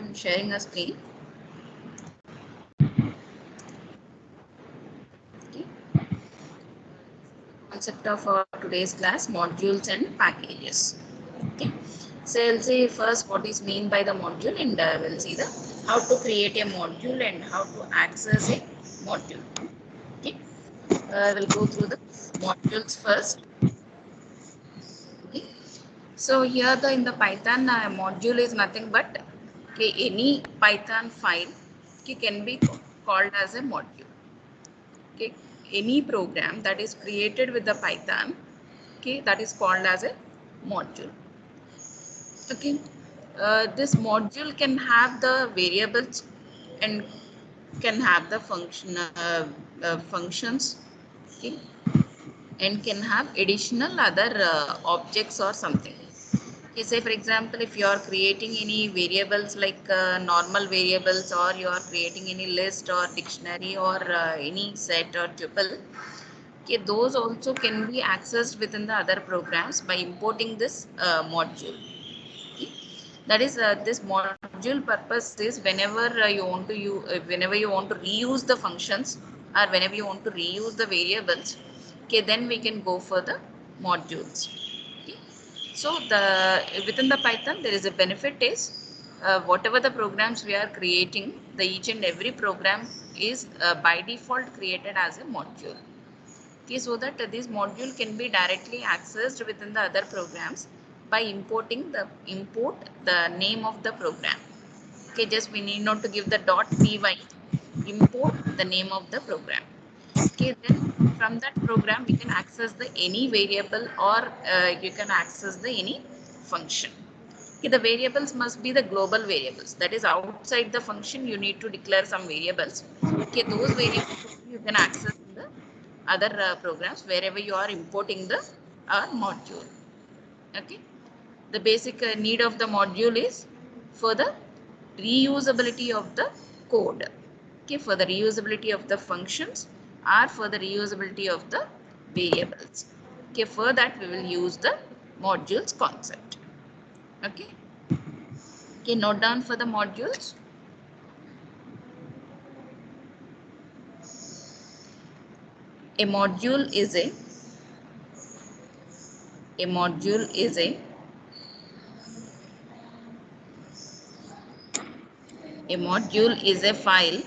I'm sharing a screen. Okay. Concept of our today's class, modules and packages. Okay. So we'll see first what is mean by the module, and we'll see the how to create a module and how to access a module. Okay. We'll go through the modules first. Okay. So here in the Python module is nothing but okay, any Python file okay, can be called as a module. Okay, any program that is created with the Python, okay, that is called as a module. Okay, this module can have the variables and can have the functions, okay, and can have additional other objects or something. Okay, say for example, if you are creating any variables like normal variables, or you are creating any list or dictionary or any set or tuple, okay, those also can be accessed within the other programs by importing this module. Okay. That is this module purpose is whenever whenever you want to reuse the functions, or whenever you want to reuse the variables, okay, then we can go for the modules. Okay. So the within the Python there is a benefit is whatever the programs we are creating, the each and every program is by default created as a module. Okay, so that this module can be directly accessed within the other programs by importing the name of the program. Okay, just we need not to give the .py, import the name of the program. Okay, then from that program we can access the any variable, or you can access the any function. Okay, the variables must be the global variables, that is outside the function you need to declare some variables. Okay, those variables you can access in the other programs wherever you are importing the module. Okay, the basic need of the module is for the reusability of the code. Okay, for the reusability of the functions, or for the reusability of the variables. Okay, for that we will use the modules concept. Okay, okay, note down for the modules. A module is a module is a module is a file.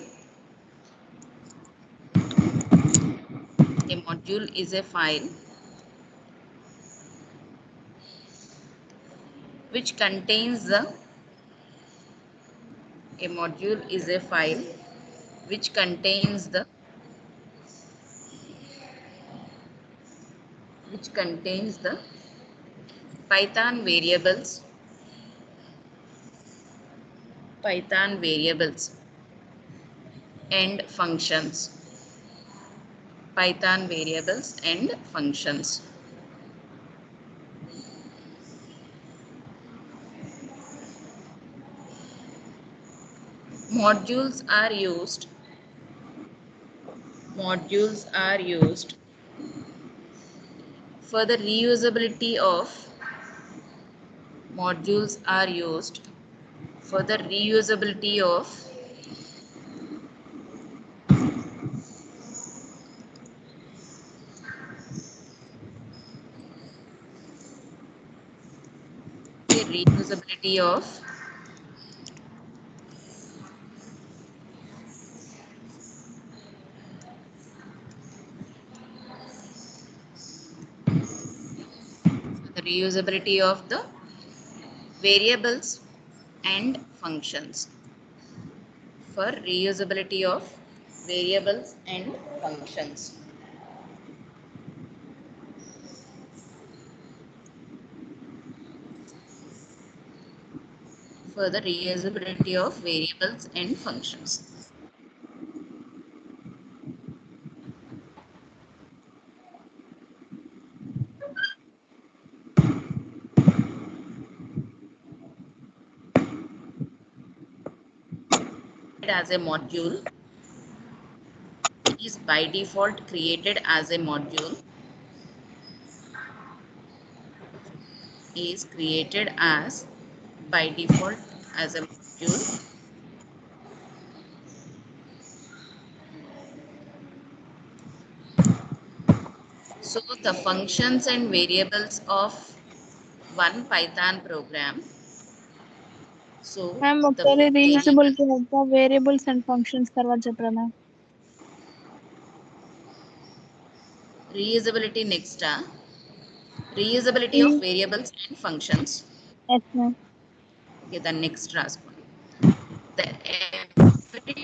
A module is a file which contains the a module is a file which contains the Python variables, Python variables and functions, Python variables and functions. Modules are used. Modules are used for the reusability of. Modules are used for the reusability of the reusability of the reusability of the variables and functions. For reusability of variables and functions. For the reusability of variables and functions. As a module, it is by default created as a module, is created as by default as a module. module. So the functions and variables of one Python program. So ma'am the ఒకసారి reusable variable కి help variables and functions తర్వాత చెప్పరా ma'am? reusability next. Reusability of variables and functions. Yes ma'am. Okay, the next రాసుకోండి. The every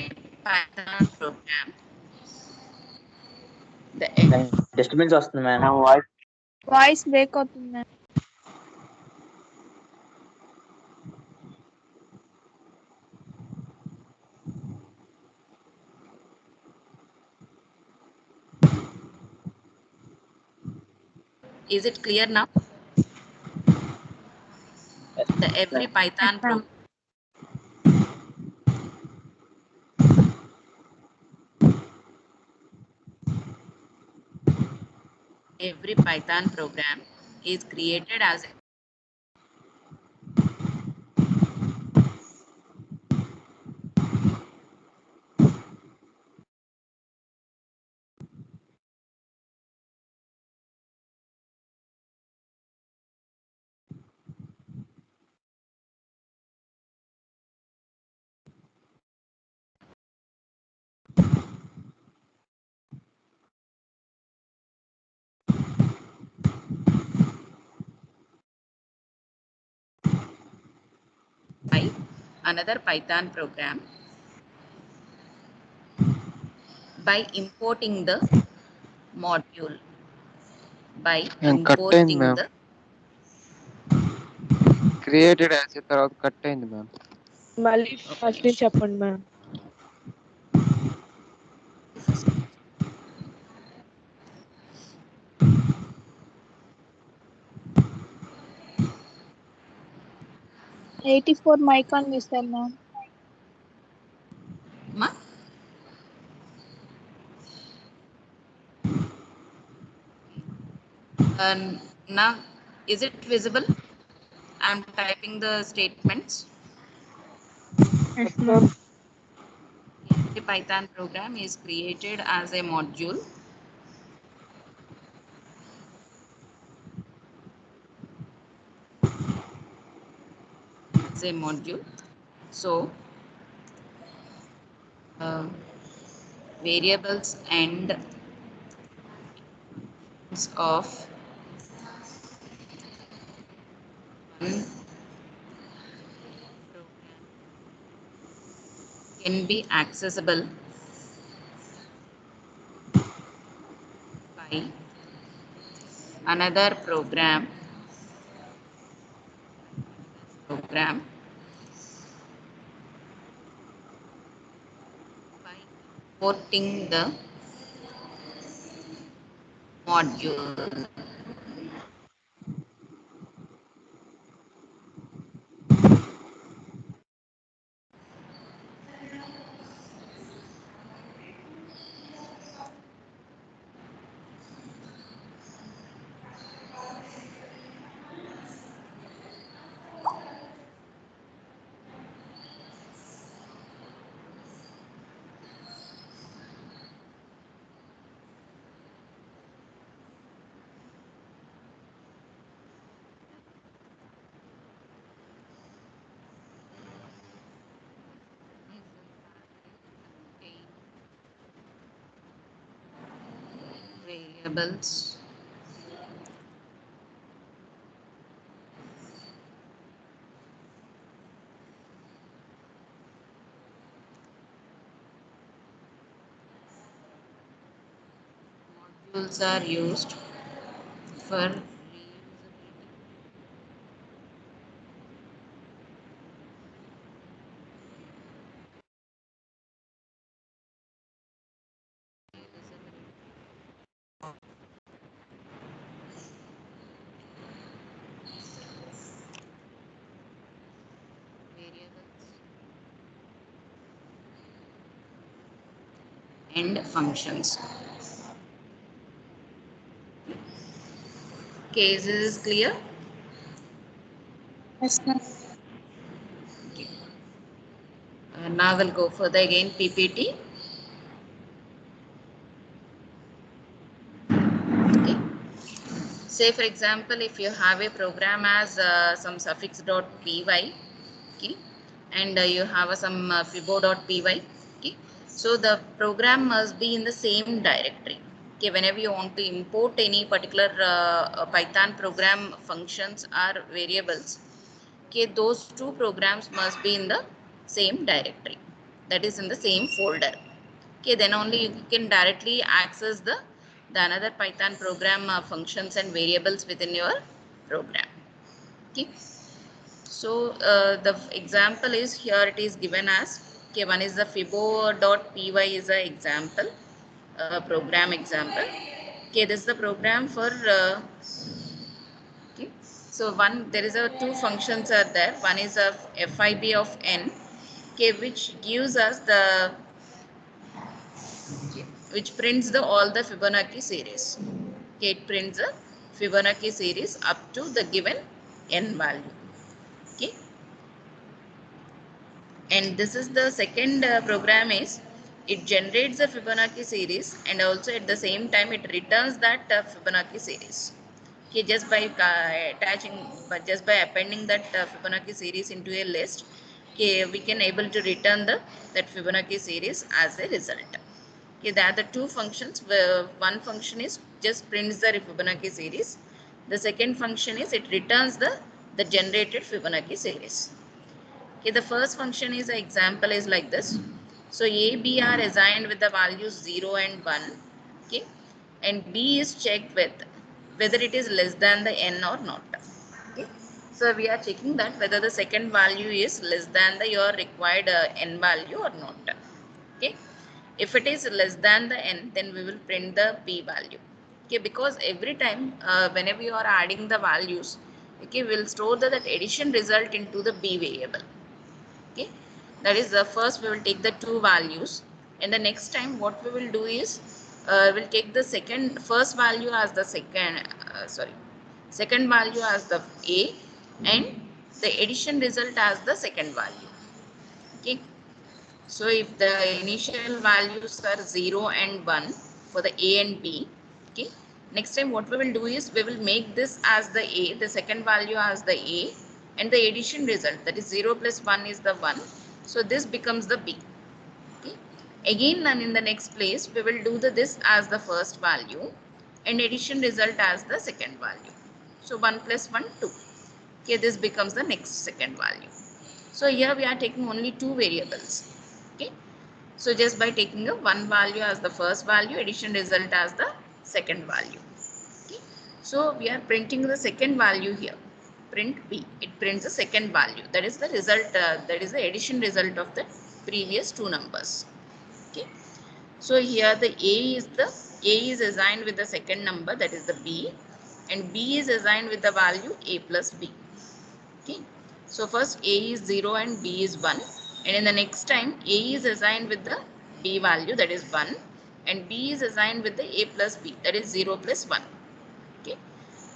Python program. The disturbance వస్తుంది madam. Voice break అవుతుంది ma'am. Is it clear now? The every Python program. Every Python program is created as a by another Python program by importing the module. By importing the created as తర్వాత cut అయింది మ్యామ్. మళ్ళీ first నుంచి చెప్పండి ma'am. Eighty 4 mike on చేస్తారు ma'am. Ma? Now, is it visible? I'm typing the statements. Yes ma'am. Every Python program is created as a module. As a module. So, variables and of one program can be accessible by another program by importing the module. Variables modules are used for and functions. Case is clear? Yes ma'am. Now we'll go further again PPT. Okay. Say for example, if you have a program as some suffix.py, okay, and you have some fibo.py, okay, so the program must be in the same directory. Okay, whenever you want to import any particular Python program functions or variables, okay, those two programs must be in the same directory, that is in the same folder. Okay, then only you can directly access the another Python program functions and variables within your program. Okay, so the example is here, it is given as, okay, one is the fibo.py is a example, program example. Okay, this is the program for okay, so one, there is a two functions are there. One is a fib of n, okay, which gives us the, okay, which prints the all the Fibonacci series. Okay, it prints the Fibonacci series up to the given n value. Okay, and this is the second program is, it generates the Fibonacci series and also at the same time it returns that Fibonacci series. Okay, just by attaching, but just by appending that Fibonacci series into a list, okay, we can able to return the that Fibonacci series as a result. Okay, there are the two functions. Where one function is just prints the Fibonacci series. The second function is it returns the generated Fibonacci series. Okay, the first function is an example is like this. So A, B are assigned with the values 0 and 1. Okay, and B is checked with whether it is less than the n or not. Okay, so we are checking that whether the second value is less than the your required n value or not. Okay, if it is less than the n, then we will print the b value. Okay, because every time whenever you are adding the values, okay, we'll store that addition result into the b variable. Okay, that is the first we will take the two values, and the next time what we will do is we'll take the first value as the second value as the a, and the addition result as the second value. Okay, so if the initial values are 0 and 1 for the a and b, okay, next time what we will do is we will make this as the a, the second value as the a, and the addition result, that is 0 plus 1 is the 1. So this becomes the b. Okay, again, and in the next place we will do this as the first value and addition result as the second value. So 1 plus 1, 2. Okay, this becomes the next second value. So here we are taking only two variables. Okay, so just by taking a one value as the first value, addition result as the second value. Okay, so we are printing the second value here. Print b, it prints the second value, that is the result, that is the addition result of the previous two numbers. Okay, so here the a is assigned with the second number, that is the b, and b is assigned with the value a plus b. Okay, so first a is 0 and b is 1, and in the next time a is assigned with the b value, that is 1, and b is assigned with the a plus b, that is 0 plus 1. Okay,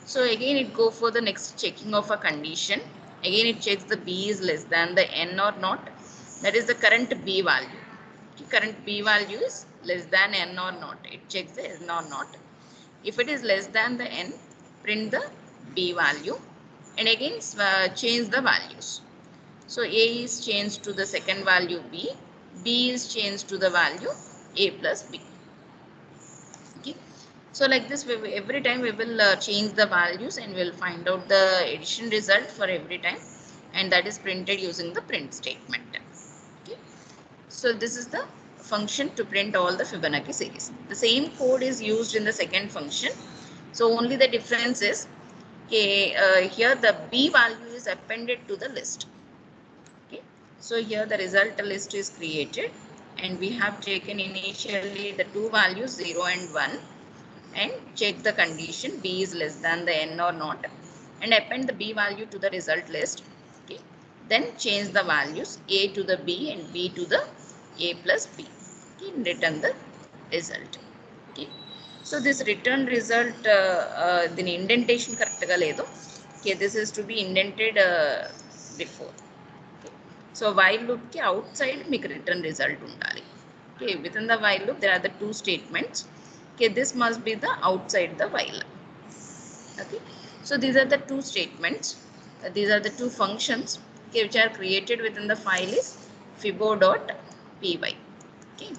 so again it go for the next checking of a condition. Again it checks the b is less than the n or not, that is the current b value. Okay, current b value is less than n or not, it checks the n or not. If it is less than the n, print the b value, and again change the values. So a is changed to the second value b, b is changed to the value a plus b. Okay, so like this every time we will change the values and we will find out the addition result for every time, and that is printed using the print statement. Okay, so this is the function to print all the Fibonacci series. The same code is used in the second function. So only the difference is, okay, here the b value is appended to the list. Okay, so here the result list is created, and we have taken initially the two values 0 and 1, and check the condition b is less than the n or not, and append the b value to the result list. Okay, then change the values a to the b and b to the a plus b. Okay, and return the result. Okay, so this return result, the indentation correct ga ledu. Okay, this is to be indented before. Okay, so while loop కి out side మీకు return result ఉండాలి. Okay, with in the while loop there are the two statements. Okay, this must be the outside the while. Okay, so these are the two statements. These are the two functions, okay, which are created within the file is fibo.py. Okay,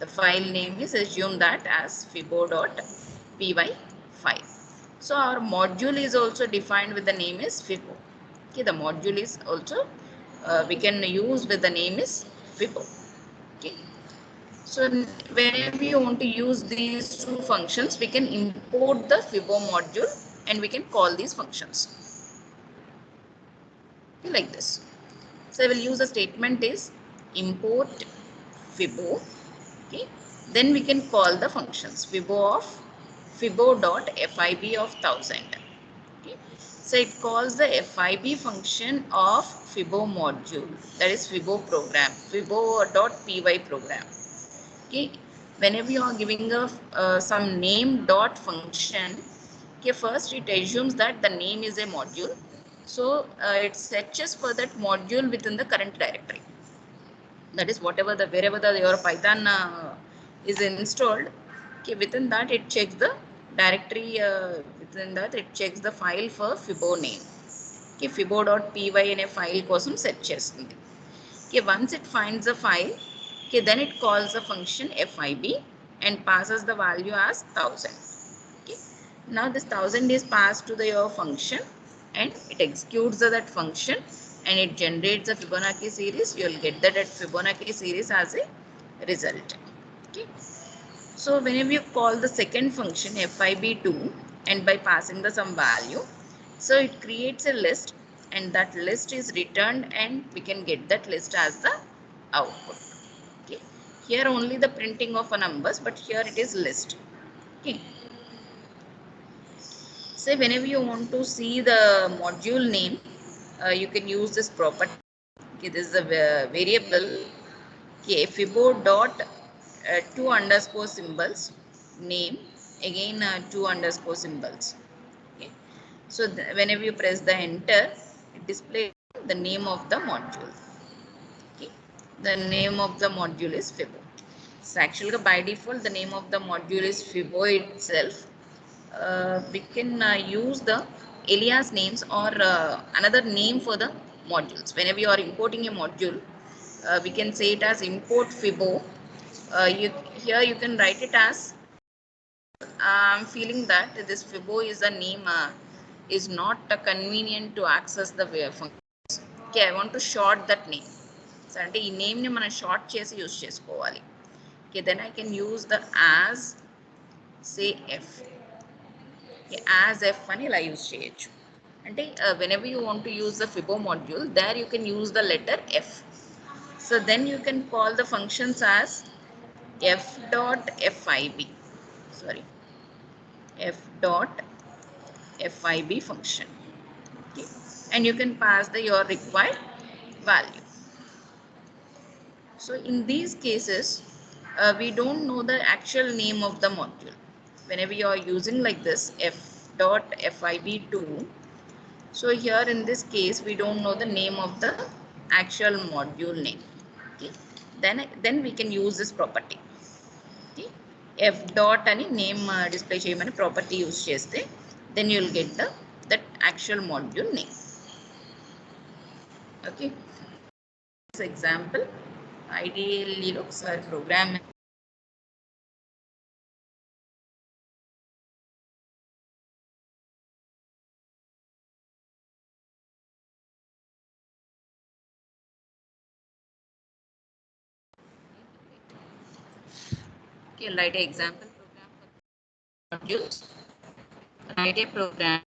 the file name is assume that as fibo.py file. So our module is also defined with the name is fibo. Okay, the module is also we can use with the name is fibo. Okay, so whenever you want to use these two functions, we can import the fibo module and we can call these functions. Okay, like this. So I will use a statement is import fibo. Okay, then we can call the functions fibo of fibo.fib of 1000. Okay, so it calls the fib function of fibo module, that is fibo program, fibo.py program. Okay, whenever you are giving a some name dot function, okay, first it assumes that the name is a module, so it searches for that module within the current directory. That is whatever the wherever the your Python is installed. Okay, within that it checks the directory, within that it checks the file for fibo name. Okay, fibo.py అనే file కోసం set చేస్తుంది. Okay, once it finds the file, okay, then it calls the function fib and passes the value as 1000. Okay, now this 1000 is passed to the your function and it executes that function and it generates the Fibonacci series. You will get that Fibonacci series as a result. Okay, so whenever you call the second function fib2 and by passing the some value, so it creates a list and that list is returned and we can get that list as the output. Okay, here only the printing of a numbers, but here it is list. Okay, say whenever you want to see the module name, you can use this property. Okay, this is a variable. Okay, fibo dot two underscore symbols name, again two underscore symbols. Okay, so whenever you press the enter, it displays the name of the module. Okay, the name of the module is fibo. So actually by default the name of the module is fibo itself. We can use the alias names or another name for the modules. Whenever you are importing a module, we can say it as import fibo. Here you can write it as I'm feeling that this fibo is a name is not convenient to access the functions. Okay, I want to short that name. So ante ee name ni mana short chesi use chesukovali. Okay, then I can use the as say f. Okay, as f ani ila use cheyochu. Ante whenever you want to use the fibo module, there you can use the letter f. So then you can call the functions as f dot fib. Sorry, f dot fib function. Okay, and you can pass the your required value. So in these cases, we don't know the actual name of the module. Whenever you are using like this f dot fib2, so here in this case we don't know the name of the actual module name. Okay, then we can use this property. Okay, f dot ani name display cheyamani property use cheste, then you will get the that actual module name. Okay, this example ideally looks like program. Okay, write an example program for modules. Write a program.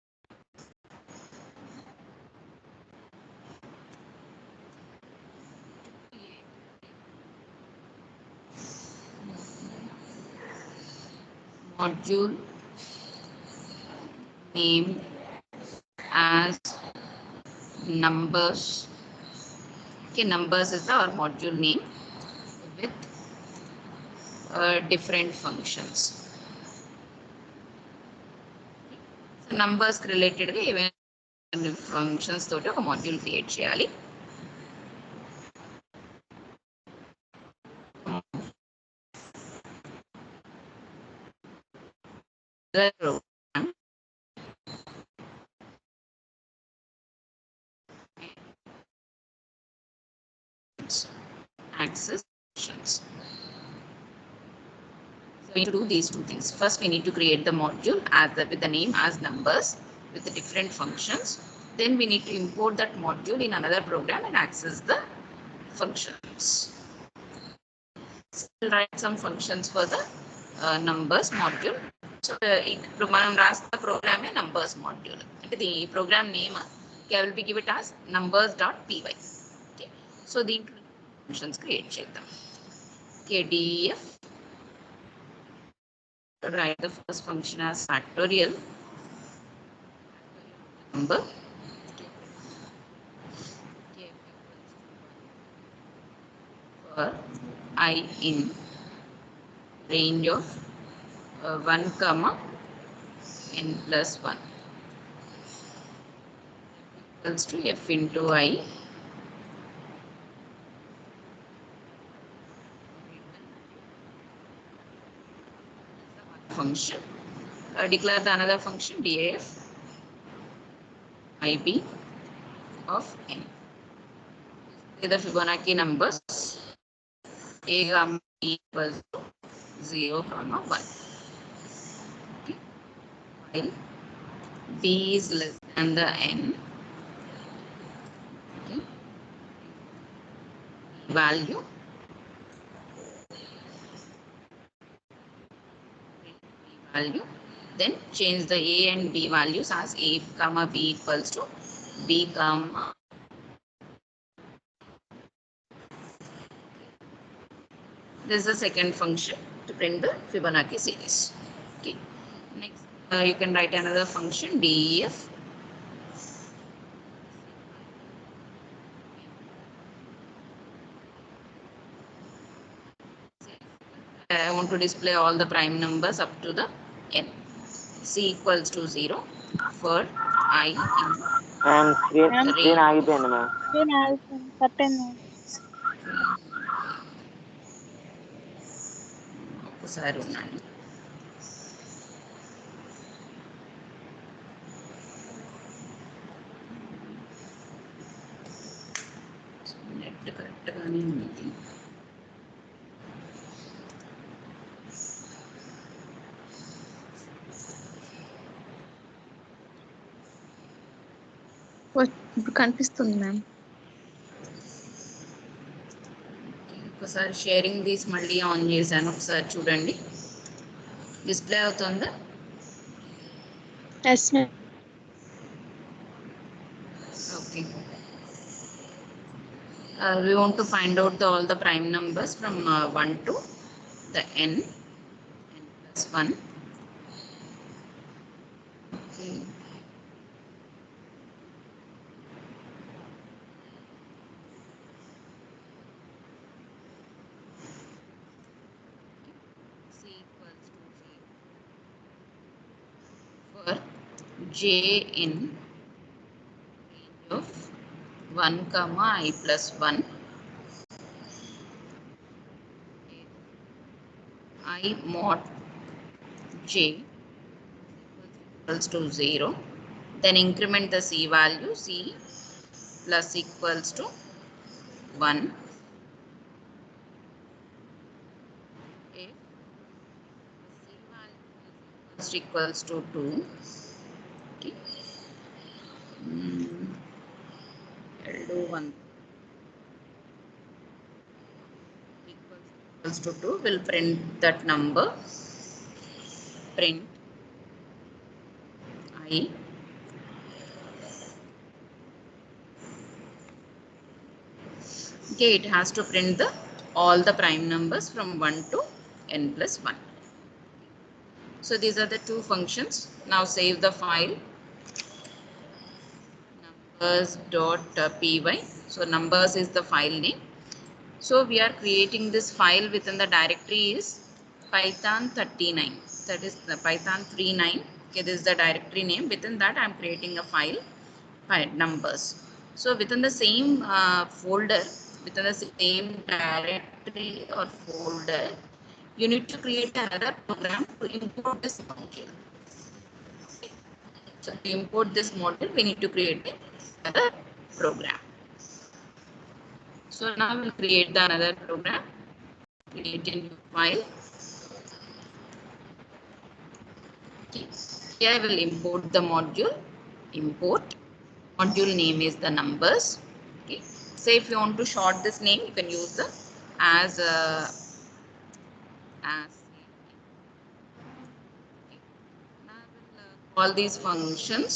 Module name as numbers. Okay, numbers is our module name with different functions. So numbers related even functions తోటి ఒక module create చేయాలి. another program access functions. So we need to do these two things. First, we need to create the module with the name as numbers with the different functions. Then we need to import that module in another program and access the functions. So we'll write some functions for the numbers module. So మనం రాసిన program numbers module. The program name I will be give it as numbers.py. Okay. So the functions create చేద్దాం. KDF. Write the first function as factorial number. For I in range of 1 comma n plus 1 equals to f into I function. Declare the another function daf ib of n. The Fibonacci numbers a comma b equals to 0 comma 1. Okay. While b is less than the n, okay, value then change the a and b values as a comma b equals to b comma. This is the second function to print the Fibonacci series. Okay. Next, you can write another function def I want to display all the prime numbers up to the n. C equals to 0 for I in screen ఆగిపోయింది ma'am. నేను ఆగుతాను కట్టండి. ఒకసారి ఉండండి. Net కరెక్ట్గానే ఉంది. ఇప్పుడు కనిపిస్తుంది ma'am. ఒకసారి షేరింగ్ దీస్ మళ్ళీ ఆన్ చేశాను, ఒకసారి చూడండి. డిస్ప్లే అవుతుందా? Yes ma'am. Okay. We want to find out all the prime numbers from 1 to the n plus 1. Okay. C equals to 0 for j in range of 1 comma I plus 1. I mod j equals to 0. Then increment the c value, c plus equals to 1. If c value is equals to 2. Okay. I'll do 1 equals to 2. Will print that number. Print I okay, it has to print all the prime numbers from 1 to n plus 1. So these are the two functions. Now save the file numbers.py. So numbers is the file name. So we are creating this file within the directory is Python 39. That is the Python 39. Okay, this is the directory name. Within that I am creating a file numbers. So within the same folder, within the same directory or folder, you need to create another program to import this module. So to import this module, we need to create another program. So now we'll create the another program. Create a new file. Okay. Here I will import the module. Import. Module name is the numbers. Okay. Say if you want to short this name, you can use the as okay. Now I will call these functions.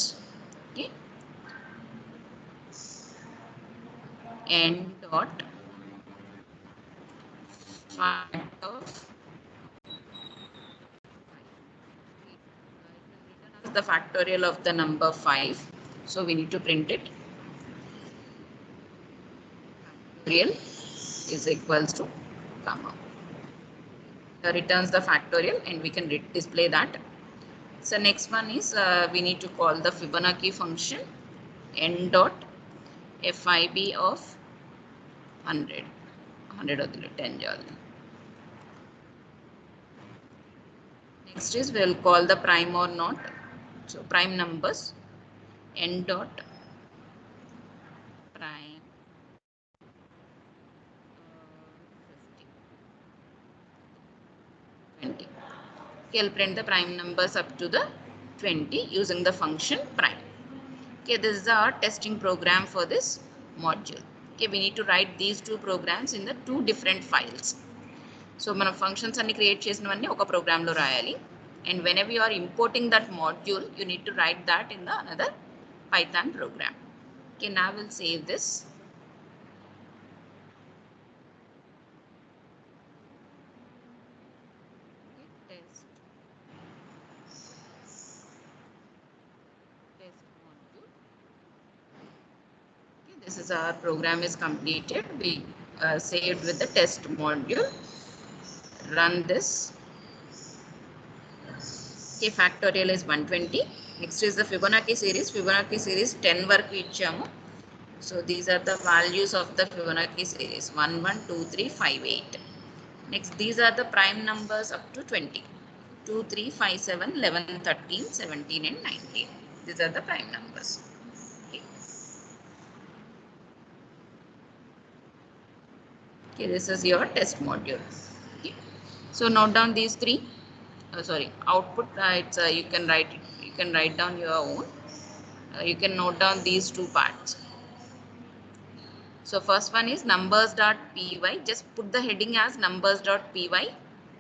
Okay. N dot fact of the factorial of the number 5. So we need to print it. Factorial is equals to comma. Returns the factorial and we can display that. So next one is we need to call the Fibonacci function n dot fib of 100. 100 వదిలే 10 చాలు. Next is we will call the prime or not. So prime numbers n dot prime 20. Okay, I'll print the prime numbers up to the 20 using the function prime. Okay, this is our testing program for this module. Okay, we need to write these two programs in the two different files. So మన functions అన్ని create చేసినవన్నీ ఒక program లో రాయాలి. And whenever you are importing that module, you need to write that in the another Python program. Okay, now we'll save this. Okay, test module. Okay, this is our program is completed. We saved with the test module. Run this. Okay, factorial is 120. Next is the Fibonacci series. Fibonacci series 10 వరకు ఇచ్చాము. So these are the values of the Fibonacci series 1, 1, 2, 3, 5, 8. Next, these are the prime numbers up to 20. 2, 3, 5, 7, 11, 13, 17 and 19. These are the prime numbers. Okay. Okay, this is your test module. Okay. So note down these three. Output. It's you can write it. You can write down your own. You can note down these two parts. So first one is numbers.py. Just put the heading as numbers.py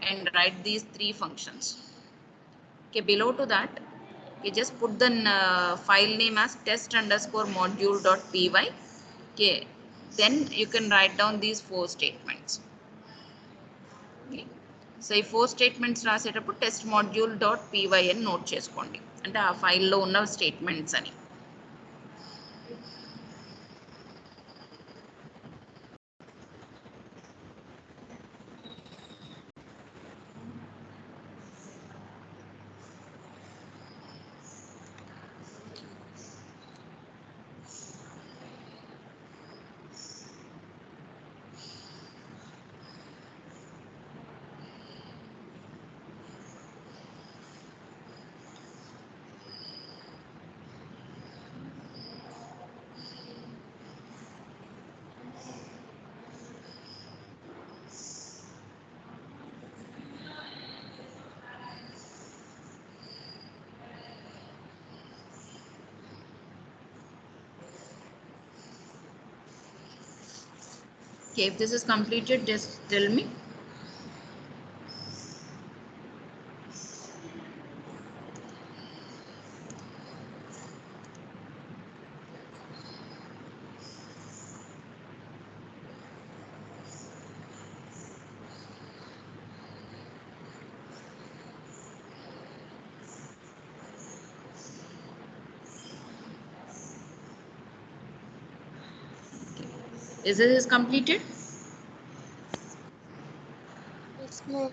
and write these three functions. Okay, below to that, you just put the file name as test_module.py. Okay, then you can write down these 4 statements. Okay. So ఈ 4 statements రాసేటప్పుడు test module.py అని note చేసుకోండి. అంటే ఆ ఫైల్లో ఉన్న statements అని. Okay, if this is completed, just tell me. Is this completed? Yes, ma'am.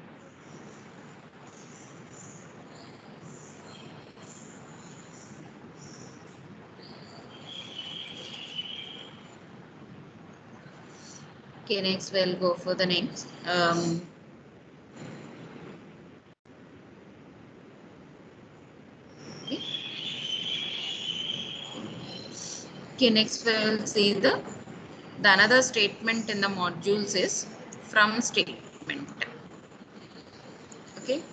Okay, next we'll go for the names. Okay. Okay, next we will see the another statement in the modules is from statement. Okay,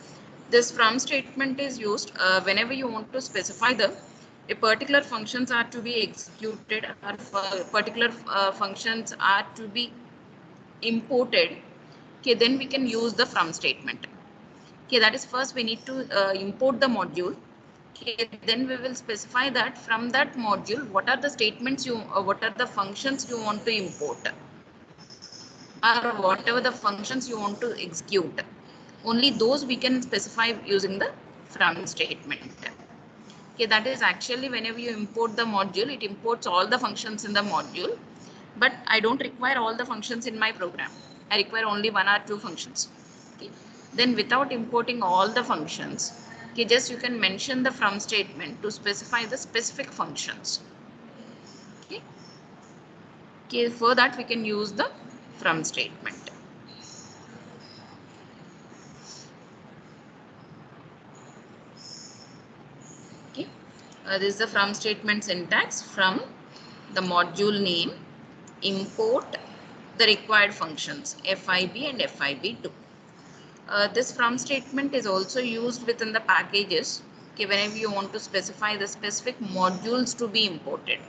this from statement is used whenever you want to specify the a particular functions are to be executed or particular functions are to be imported. Okay, then we can use the from statement. Okay, that is first we need to import the module. Okay, then we will specify that from that module what are the statements you what are the functions you want to import or whatever the functions you want to execute. Only those we can specify using the from statement. Okay, that is actually whenever you import the module, it imports all the functions in the module, but I don't require all the functions in my program. I require only one or two functions. Okay, then without importing all the functions, okay, just you can mention the from statement to specify the specific functions. Okay, okay, for that we can use the from statement. Okay, this is the from statement syntax. From the module name, import the required functions FIB and FIB2. This from statement is also used within the packages. Okay, whenever you want to specify the specific modules to be imported.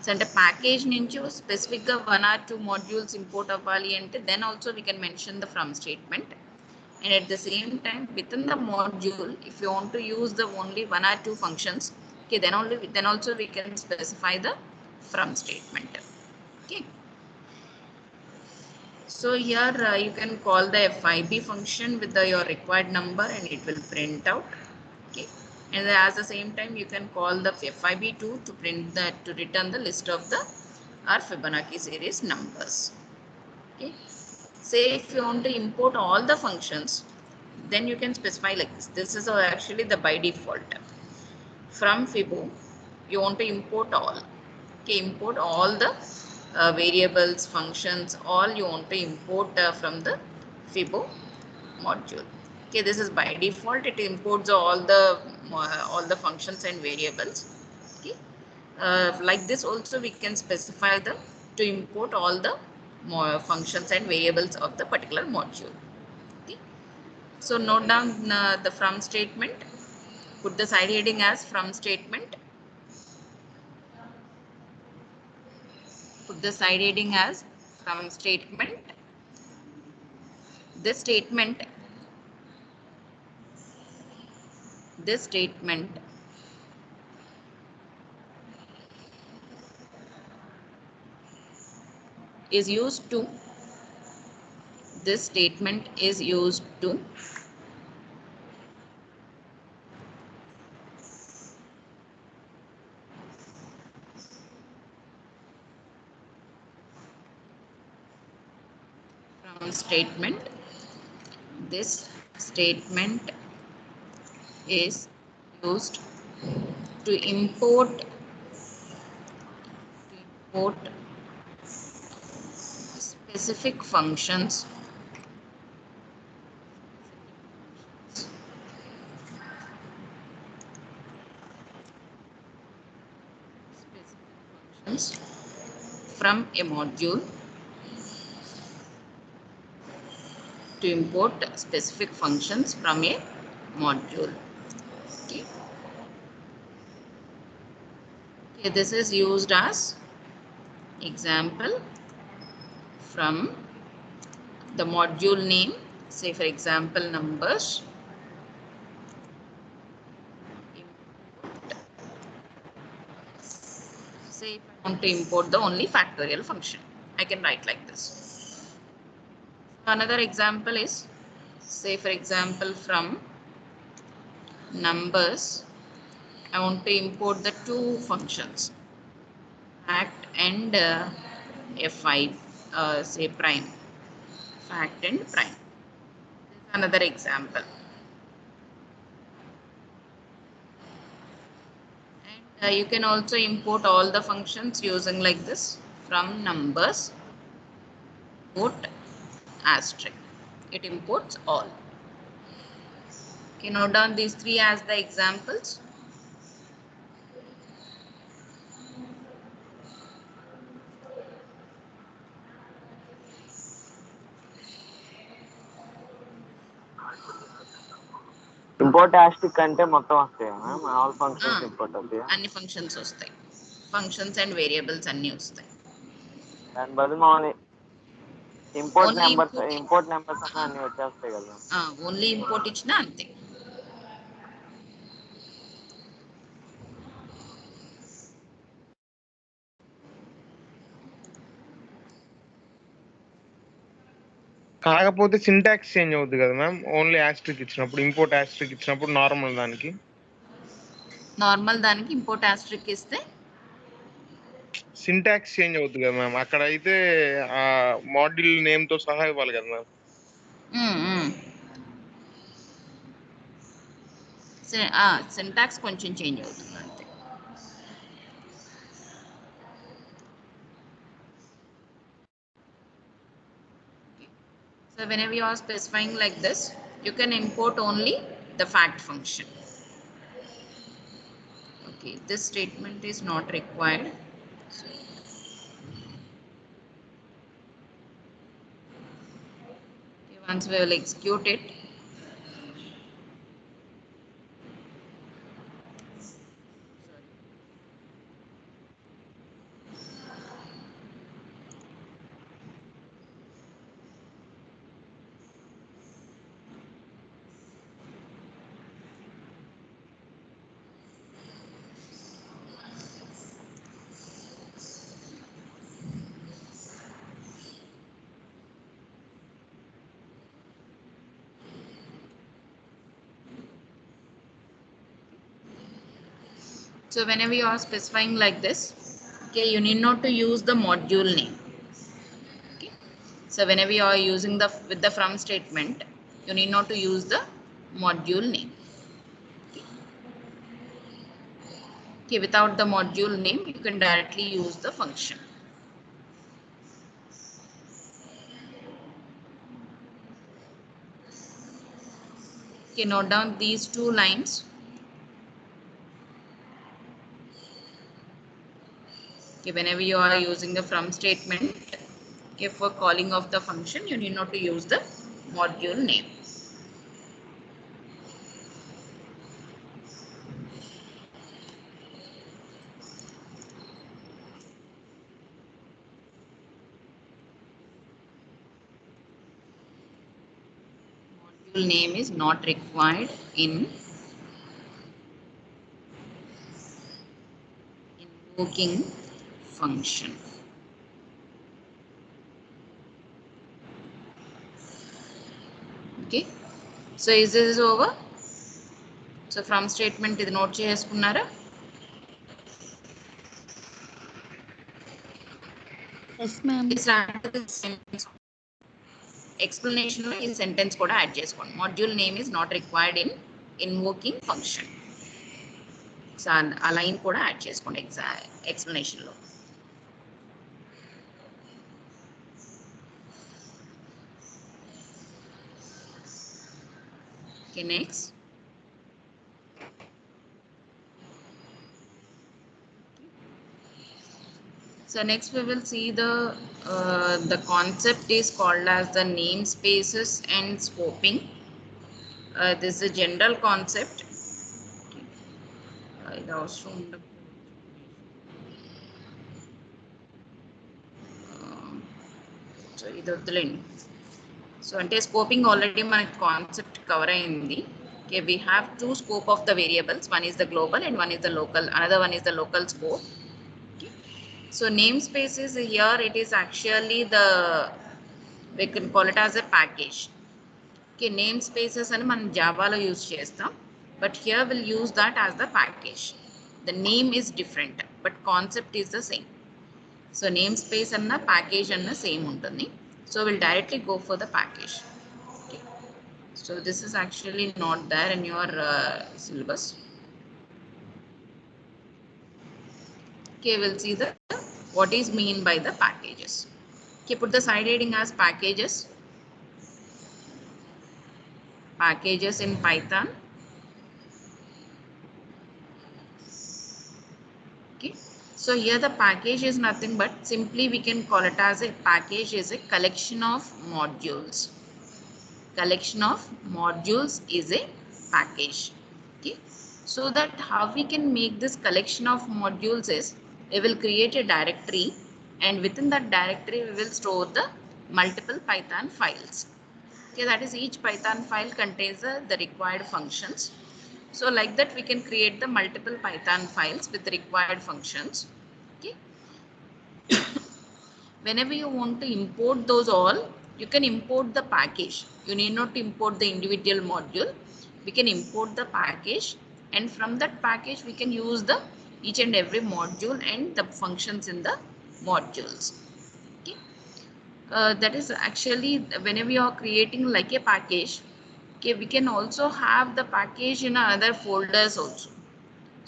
So అంటే package నుంచి specific గా 1 or 2 modules import అవ్వాలి అంటే then also we can mention the from statement. And at the same time within the module, if you want to use the only 1 or 2 functions, okay, then also we can specify the from statement. Okay, so here you can call the FIB function with your required number and it will print out. Okay, and at the same time you can call the FIB2 to print that to return the list of the our Fibonacci series numbers. Okay, say if you want to import all the functions, then you can specify like this. This is actually the by default. From Fibo, you want to import all. Okay, import all the variables, functions, all you want to import from the Fibo module. Okay, this is by default. It imports all the functions and variables. Okay, like this also we can specify the to import all the functions and variables of the particular module. Okay, so note down the from statement. Put the side heading as from statement. Put the side heading as from statement. This statement is used to from statement. This statement is used to import specific functions from a module to import specific functions from a module. Okay. Okay, this is used as example from the module name, say for example numbers. Say if I want to import the only factorial function, I can write like this. Another example is, say for example from numbers, I want to import the two functions, fact and fi, say prime, fact and prime. This is another example. And you can also import all the functions using like this from numbers, import asterisk. It imports all. Okay, note down these three as the examples. Import యాస్టిక్ అంటే మొత్తం వస్తాయా ma'am? All functions import అవుతాయా? అన్ని functions వస్తాయి, functions and variables అన్నీ వస్తాయి. దాని బదులు మామూలు ఇంపోర్ట్ ఓన్లీ నెంబర్స్ అన్నీ వచ్చేస్తాయి కదా. ఓన్లీ ఇంపోర్ట్ ఇచ్చినా అంతే. కాకపోతే సింటాక్స్ చేంజ్ అవుతుంది కదా మ్యామ్, ఓన్లీ యాస్ట్రిక్ ఇచ్చినప్పుడు, ఇంపోర్ట్ యాస్ట్రిక్ ఇచ్చినప్పుడు నార్మల్ దానికి ఇంపోర్ట్ యాస్ట్రిక్ ఇస్తే సింటాక్స్ చేంజ్ అవుతుంది కదా మ్యామ్. అక్కడ అయితే ఆ మాడ్యూల్ నేమ్ తో సహా ఇవ్వాలి కదా మ్యామ్. సింటాక్స్ కొంచెం చేంజ్ అవుతుంది అంతే. So whenever you are specifying like this, you can import only the fact function. Okay, this statement is not required. So, okay, once we will execute it, so whenever you are specifying like this, okay, you need not to use the module name. Okay, so whenever you are using with the from statement, you need not to use the module name. Okay, without the module name, you can directly use the function. Okay, note down these two lines. Okay, whenever you are using the from statement, okay, for calling of the function, you need not to use the module name. Module name is not required in invoking function. Okay, so is this over? So from statement ఇది note చేసుకున్నారా? Yes, ma'am. Explanation లో ఈ sentence కూడా add చేసుకోండి. Module name is not required in invoking function. ఆ line కూడా add చేసుకోండి explanation లో. Okay, next. So next we will see the concept is called as the namespaces and scoping. This is a general concept. ఇది అవసరం ఉండదు. So ఇది వద్దులేండి. So అంటే స్కోపింగ్ ఆల్రెడీ మనకి కాన్సెప్ట్ కవర్ అయింది. Okay, we have two scope of the variables. One is the global and one is the local. Another one is the local scope. Okay. So namespaces here, it is actually we can call it as a package. Okay, namespaces అని మనం జావాలో use చేస్తాం, but here we'll use that as the package. The name is different, but concept is the same. So namespace అన్న package అన్న same ఉంటుంది. So we'll directly go for the package. Okay. So this is actually not there in your syllabus. Okay, we'll see what is mean by the packages. Okay, put the side heading as packages. Packages in Python. Okay, so here the package is nothing but simply we can call it as a package is a collection of modules. Collection of modules is a package. Okay, so that how we can make this collection of modules is we will create a directory, and within that directory we will store the multiple Python files. Okay, that is each Python file contains the required functions. So like that we can create the multiple Python files with required functions. Okay, whenever you want to import those all, you can import the package. You need not to import the individual module. We can import the package, and from that package we can use the each and every module and the functions in the modules. Okay, that is actually whenever you are creating like a package. Okay, we can also have the package in other folders also.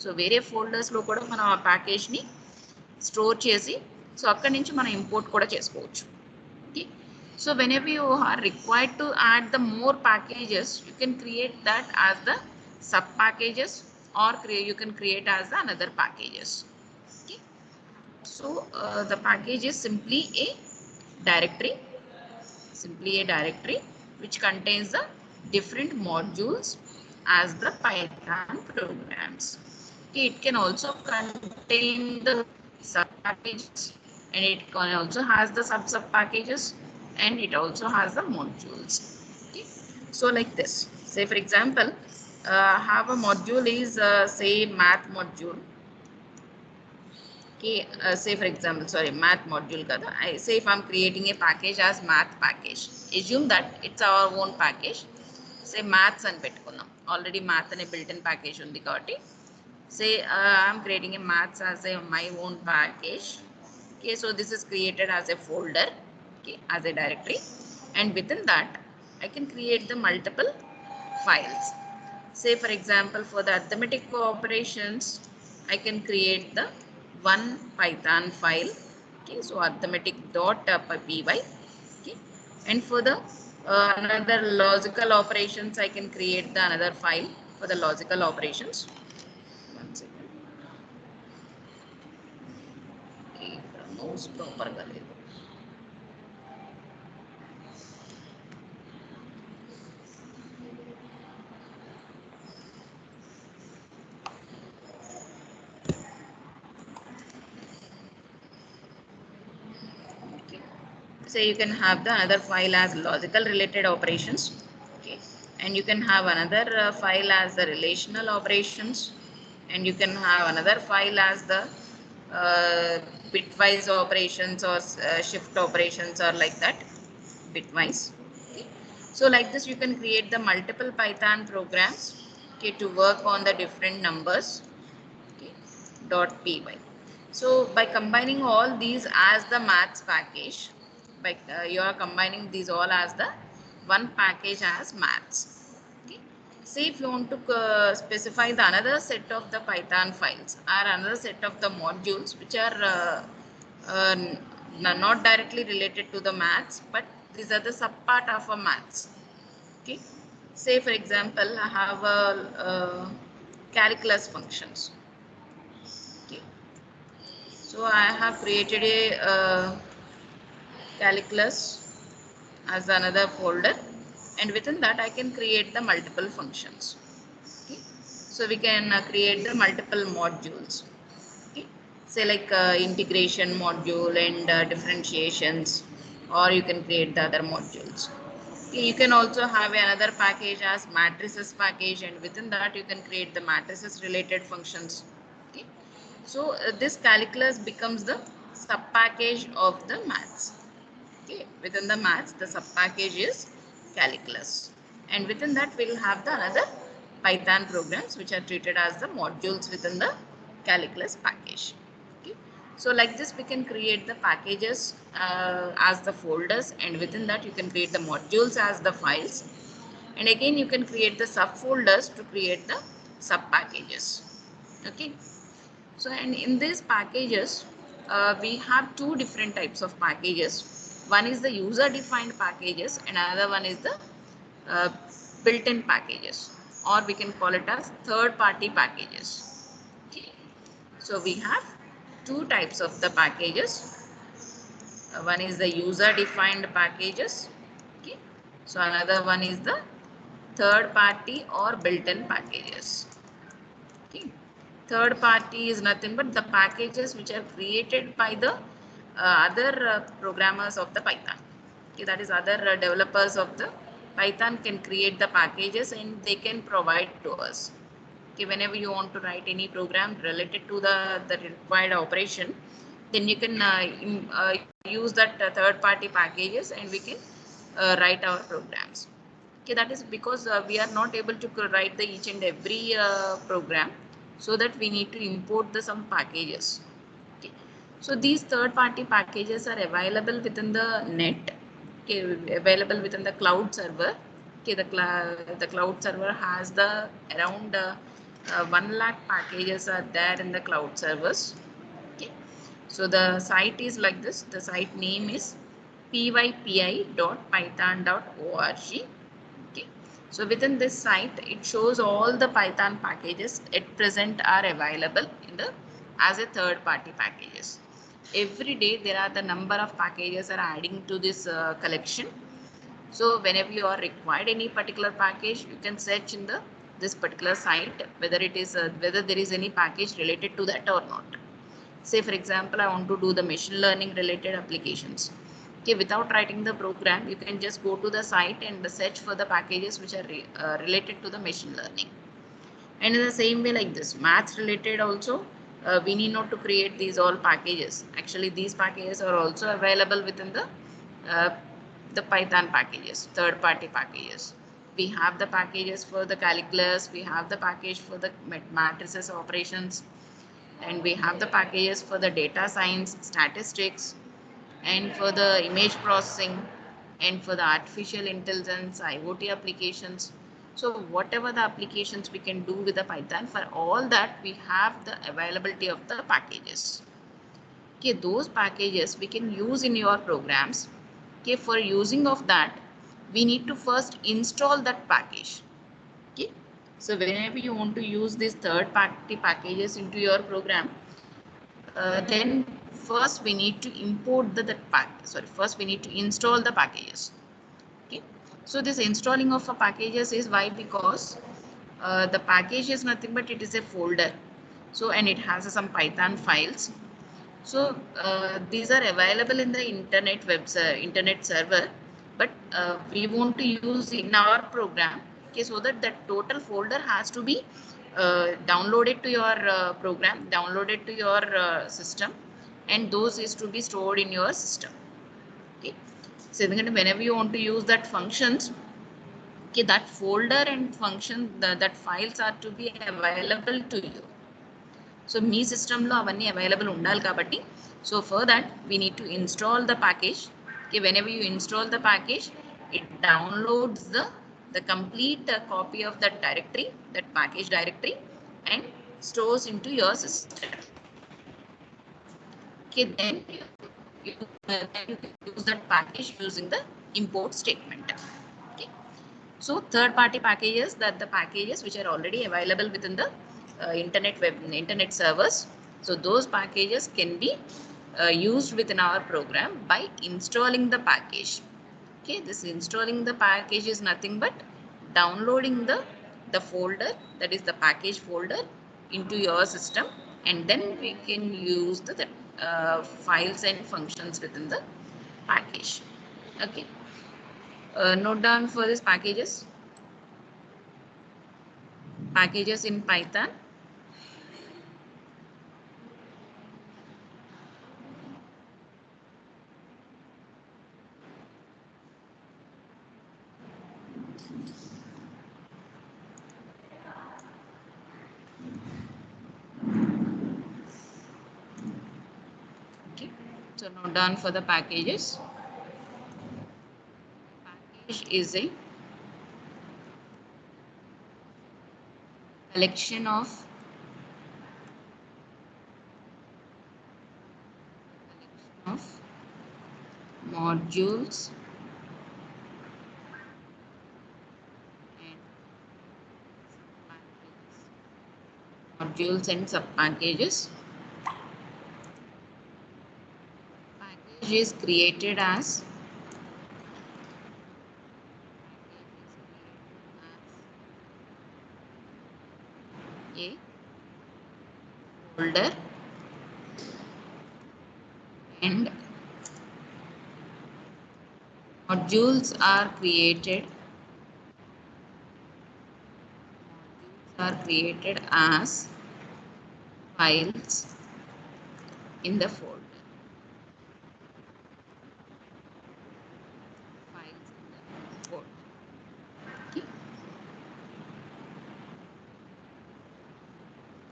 So వేరే ఫోల్డర్స్లో కూడా మనం ఆ ప్యాకేజ్ని store చేసి so అక్కడి నుంచి మనం import కూడా చేసుకోవచ్చు. Okay, so whenever you are required to add the more packages, you can create that as the sub packages, or you can create as the another packages. Okay, so the package is simply a directory, which contains the different modules as the Python programs. Okay, it can also contain the sub packages, and it can also has the sub packages, and it also has the modules. Okay, so like this, say for example, have a module is say math module. Okay, say for example, sorry, math module kada. I say if I'm creating a package as math package, assume that it's our own package. Say maths and పెట్టుకుందాం, already math అనే built-in package ఉంది కాబట్టి say I'm creating a maths as a my own package. Okay, so this is created as a folder, okay, as a directory, and within that I can create the multiple files. Say for example, for the arithmetic operations, I can create the one Python file. Okay, so arithmetic.py. Okay, and for the another logical operations, I can create the another file for the logical operations. One second. Okay, mouse proper ga ledu. So you can have the another file as logical related operations. Okay, and you can have another file as the relational operations, and you can have another file as the bitwise operations or shift operations, or like that, bitwise. Okay, so like this you can create the multiple Python programs, okay, to work on the different numbers. Okay, .py. So by combining all these as the maths package, by you are combining these all as the one package as maths. Okay, say if you want to specify the another set of the Python files or another set of the modules which are not directly related to the maths, but these are the sub part of a maths. Okay, say for example, I have a calculus functions. Okay, so I have created a calculus as another folder, and within that I can create the multiple functions. Okay, so we can create the multiple modules. Okay, say like integration module and differentiations, or you can create the other modules. Okay, you can also have another package as matrices package, and within that you can create the matrices related functions. Okay, so this calculus becomes the sub package of the maths. Okay, within the maths the sub package is calculus, and within that we will have the another Python programs which are treated as the modules within the calculus package. Okay, so like this we can create the packages as the folders, and within that you can create the modules as the files, and again you can create the subfolders to create the sub packages. Okay, so and in these packages we have two different types of packages. One is the user defined packages, and another one is the uh, built-in packages, or we can call it as third party packages. Okay, so we have two types of the packages. One is the user defined packages. Okay, so another one is the third party or built-in packages. Okay. Third party is nothing but the packages which are created by the other programmers of the Python. Okay, that is other developers of the Python can create the packages and they can provide to us. Okay, whenever you want to write any program related to the required operation, then you can use that third party packages and we can write our programs. Okay, that is because we are not able to write the each and every program, so that we need to import the some packages. Okay, so these third party packages are available within the net. Okay, available within the cloud server. Okay, the cloud server has the around 1 lakh packages are there in the cloud servers. Okay, so the site is like this. The site name is pypi.python.org. Okay, so within this site it shows all the Python packages at present are available in the as a third party packages. Every day there are the number of packages are adding to this collection. So whenever you are required any particular package, you can search in the this particular site whether it is whether there is any package related to that or not. Say for example, I want to do the machine learning related applications. Okay, without writing the program, you can just go to the site and search for the packages which are related to the machine learning. And in the same way like this, maths related also, we need not to create these all packages. Actually, these packages are also available within uh, the Python packages, third party packages. We have the packages for the calculus, we have the package for the matrices operations, and we have the packages for the data science, statistics, and for the image processing, and for the artificial intelligence, IoT applications. So whatever the applications we can do with the Python, for all that we have the availability of the packages. Okay, those packages we can use in your programs. Okay, for using of that, we need to first install that package. Okay, so whenever you want to use these third party packages into your program, then first we need to import first we need to install the packages. Okay, so this installing of a packages is why, because the package is nothing but it is a folder, so and it has some Python files. So these are available in the internet server, but we want to use in our program. Okay, so that that total folder has to be downloaded to your program, downloaded to your system, and those is to be stored in your system. Okay, so whenever you want to use that functions, okay, that folder and function that files are to be available to you. So మీ సిస్టంలో అవన్నీ available ఉండాలి కాబట్టి, so for that we need to install the package. Okay, whenever you install the package, it downloads the complete copy of that directory, that package directory, and stores into your system. Okay, then you can use that package using the import statement. Okay, so third party packages, that the packages which are already available within the internet servers. So those packages can be used within our program by installing the package. Okay, this installing the package is nothing but downloading the folder, that is the package folder, into your system, and then we can use the files and functions within the package. Okay, note down for these packages in Python. Okay, so note down for the packages. Package is a collection of modules and sub-packages. Package is created as A folder and modules are created as files in the folder. Okay.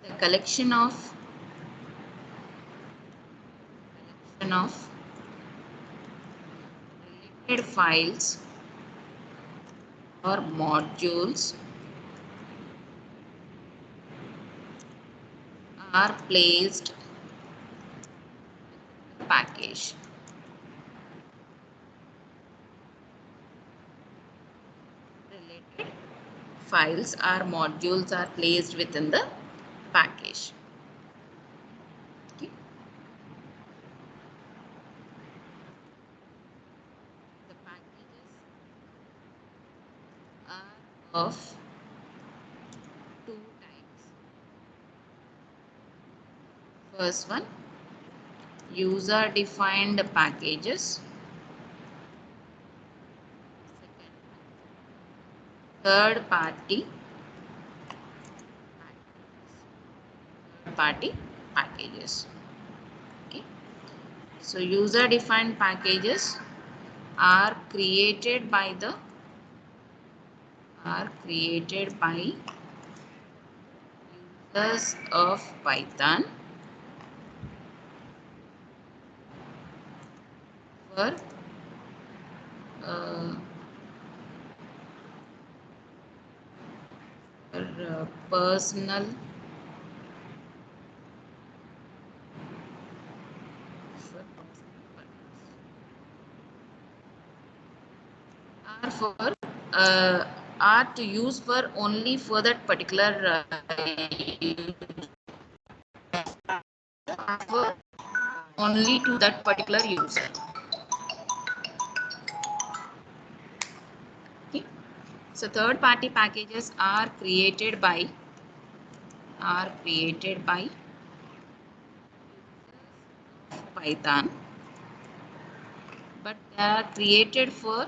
The collection of related files or modules are placed in the package. Related files or modules are placed within the package. Okay. The packages are of two types. First one, user defined packages. Second, third party packages. Okay. So user defined packages are created by users of Python for personal are to use for only for that particular only to that particular user. Okay. So third party packages are created by Python, but they are created for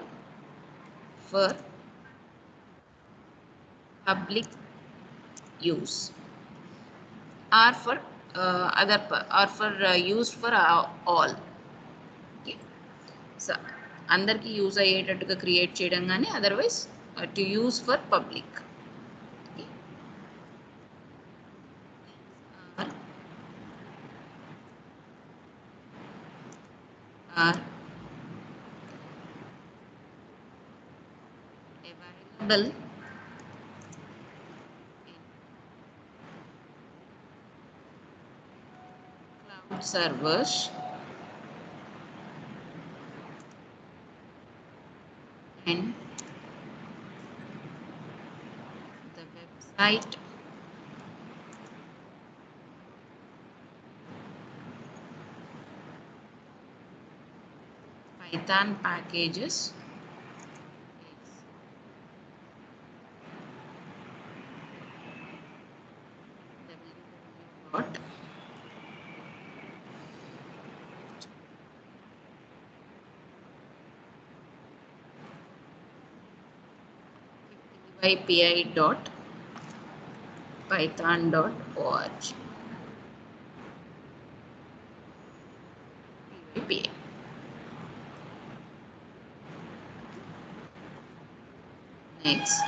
public use or for used for all. Okay. So అందరికి use అయ్యేటట్టుగా create చేయడం కానీ otherwise to use for public. Are available in cloud servers and the website Python packages www.pypi.python.org. PYPI. Next,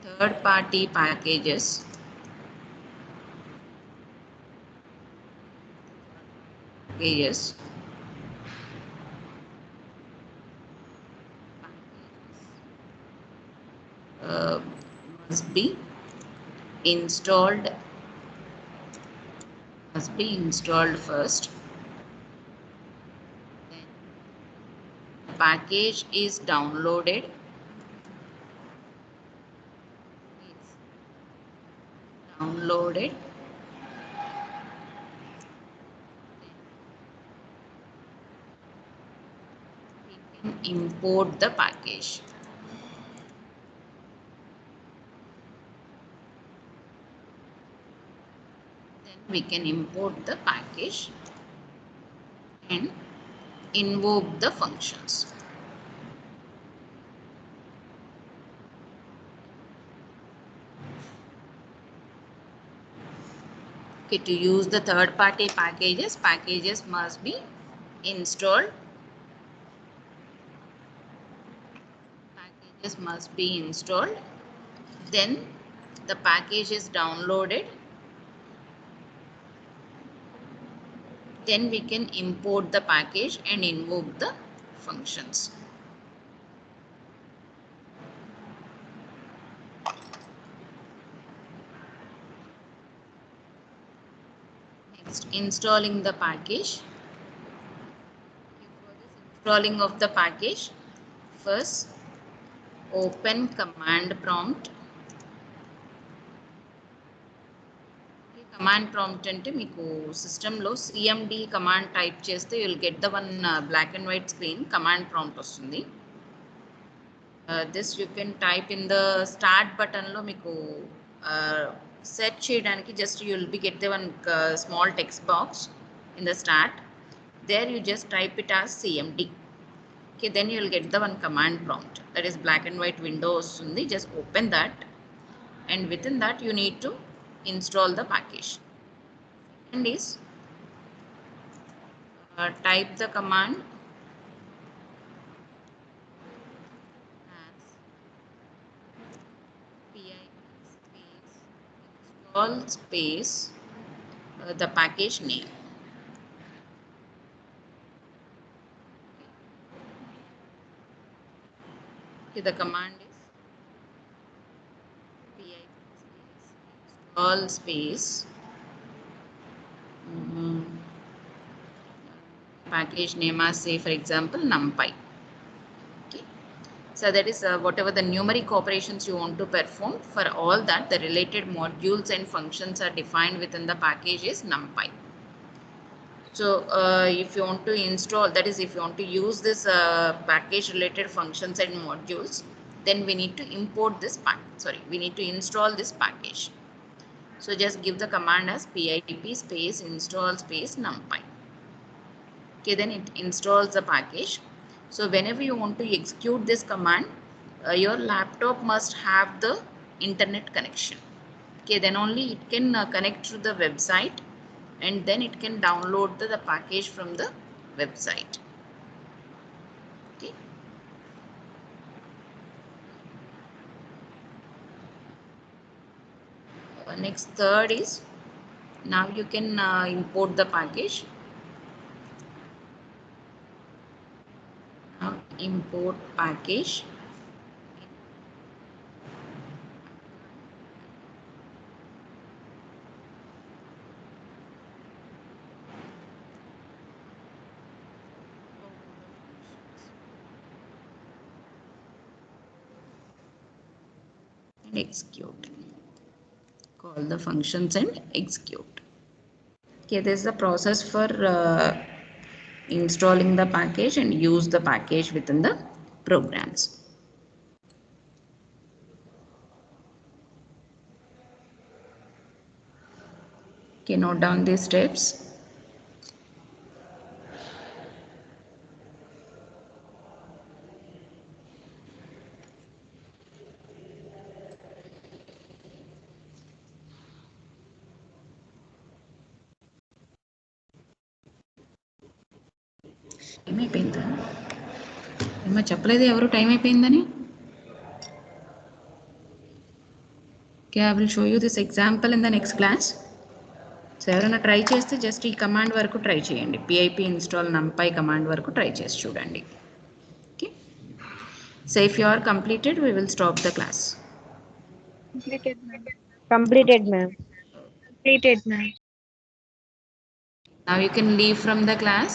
third party packages must be installed first. Then the package is downloaded. import the package. Then we can import the package and invoke the functions. Okay, to use the third-party packages must be installed. Packages must be installed. Then the package is downloaded. Then we can import the package and invoke the functions. Next, installing the package. For this installing of the package, first open command prompt. Command prompt ante meeku system lo cmd command type chesthe you will get the one black and white screen command prompt vastundi. This you can type in the start button lo meeku set cheyadaniki just you will be get the one small text box in the start. There you just type it as cmd. Okay, then you will get the one command prompt, that is black and white window vastundi. Just open that, and within that you need to install the package. And is type the command as pip space install space the package name. Okay, the command is pip space install space package name as, say for example, numpy. Okay, so that is whatever the numeric operations you want to perform, for all that the related modules and functions are defined within the package is numpy. So if you want to install, that is if you want to use this package related functions and modules, then we need to import this we need to install this package. So just give the command as pip space install space numpy. Okay, then it installs the package. So whenever you want to execute this command, your laptop must have the internet connection. Okay, then only it can connect to the website, and then it can download the package from the website. Okay. Next, third is, now you can import the package. Now import package. And execute. Call the functions and execute. Okay, this is the process for installing the package and use the package within the programs. Okay, note down these steps. Time అయిపోయిందా? ఏమో చెప్పలేదు ఎవరు time అయిపోయిందని. Okay, I will show you this example in the next class. So ఎవరైనా try చేస్తే just ఈ command వరకు try చేయండి. pip install numpy కమాండ్ వరకు ట్రై చేసి చూడండి. Okay, so if you are completed, we will stop the class. Completed, ma'am. Completed, ma'am. Now you can leave from the class.